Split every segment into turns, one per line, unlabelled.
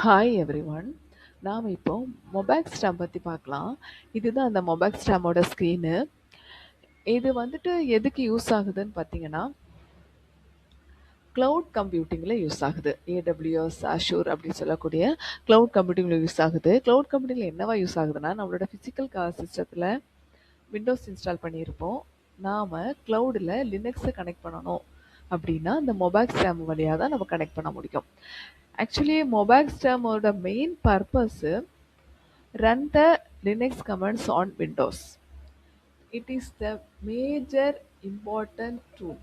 Hi everyone. நாம் இப்போ மொபைக்ஸ்டாம் பற்றி பார்க்கலாம். இதுதான் அந்த மொபைக்ஸ்டாமோட ஸ்க்ரீனு. இது வந்துட்டு எதுக்கு யூஸ் ஆகுதுன்னு பார்த்தீங்கன்னா, க்ளவுட் கம்ப்யூட்டிங்கில் யூஸ் ஆகுது. ஏடபிள்யூஎஸ், அஷூர் அப்படின்னு சொல்லக்கூடிய க்ளவுட் கம்ப்யூட்டிங்கில் யூஸ் ஆகுது. க்ளவுட் கம்ப்யூட்டிங்கில் என்னவா யூஸ் ஆகுதுன்னா, நம்மளோட ஃபிசிக்கல் சிஸ்டத்தில் விண்டோஸ் இன்ஸ்டால் பண்ணியிருப்போம். நாம் க்ளவுடில் லினக்ஸை கனெக்ட் பண்ணணும் அப்படின்னா இந்த மொபைக்ஸ்டாம் வழியாக தான் நம்ம கனெக்ட் பண்ண முடியும். ஆக்சுவலி மொபைக்ஸ்டாமோட main purpose run the Linux commands on Windows. It is the major important tool.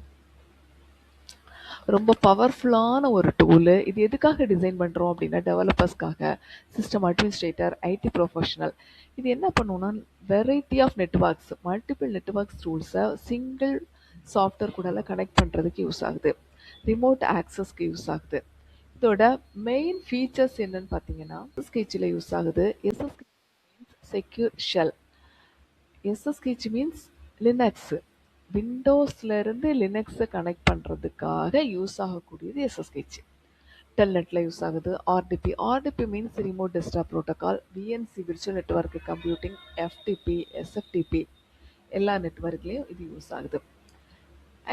ரொம்ப பவர்ஃபுல்லான ஒரு டூலு. இது எதுக்காக டிசைன் பண்ணுறோம் அப்படின்னா டெவலப்பர்ஸ்க்காக, சிஸ்டம் அட்மினிஸ்ட்ரேட்டர், ஐடி ப்ரொஃபஷனல். இது என்ன பண்ணுவோம்னா variety of networks, multiple networks டூல்ஸை சிங்கிள் சாஃப்ட்வேர் கூடலாம் கனெக்ட் பண்ணுறதுக்கு யூஸ் ஆகுது. ரிமோட் ஆக்சஸ்க்கு யூஸ் ஆகுது. இதோட மெயின் ஃபீச்சர்ஸ் என்னன்னு பார்த்தீங்கன்னா ஸ்கெட்சில் யூஸ் ஆகுது. எஸ்எஸ்கெச் மீன்ஸ் செக்யூர் ஷெல். எஸ்எஸ்கெச் மீன்ஸ் லினக்ஸ். விண்டோஸ்லேருந்து லினக்ஸை கனெக்ட் பண்ணுறதுக்காக யூஸ் ஆகக்கூடியது எஸ்எஸ்கெச். டெல்நெட்டில் யூஸ் ஆகுது. RDP. RDP means remote desktop protocol. VNC virtual network computing, FTP, SFTP எல்லா நெட்வொர்க்லேயும் இது யூஸ் ஆகுது.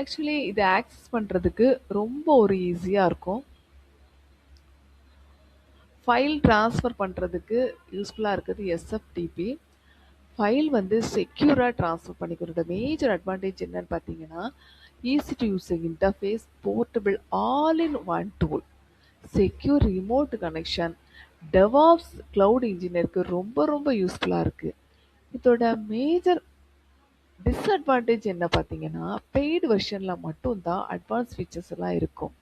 ஆக்சுவலி இதை ஆக்சஸ் பண்ணுறதுக்கு ரொம்ப ஒரு ஈஸியாக இருக்கும். ஃபைல் ட்ரான்ஸ்ஃபர் பண்ணுறதுக்கு யூஸ்ஃபுல்லாக இருக்குது எஸ்எஃப்டிபி. ஃபைல் வந்து செக்யூராக ட்ரான்ஸ்ஃபர் பண்ணிக்கிறோட மேஜர் அட்வான்டேஜ் என்னன்னு பார்த்தீங்கன்னா, easy to using interface, portable, all in one tool, secure remote connection, DevOps cloud இன்ஜினியருக்கு ரொம்ப ரொம்ப யூஸ்ஃபுல்லாக இருக்குது. இதோட மேஜர் டிஸ்அட்வான்டேஜ் என்ன பார்த்தீங்கன்னா, பெய்டு வெர்ஷனில் மட்டும்தான் அட்வான்ஸ் ஃபீச்சர்ஸ் எல்லாம் இருக்கும்.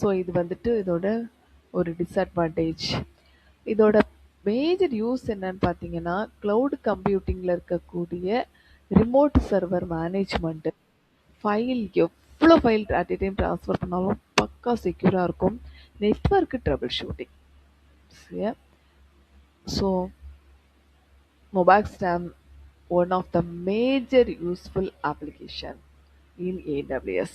ஸோ இது வந்துட்டு இதோட ஒரு டிஸ்அட்வான்டேஜ். இதோட மேஜர் யூஸ் என்னன்னு பார்த்தீங்கன்னா, க்ளவுட் கம்ப்யூட்டிங்கில் இருக்கக்கூடிய ரிமோட் சர்வர் மேனேஜ்மெண்ட்டு, ஃபைல் எவ்வளோ file at a time transfer பண்ணாலும் பக்கா செக்யூராக இருக்கும். Network trouble shooting. So MobaXterm one of the major useful application in AWS.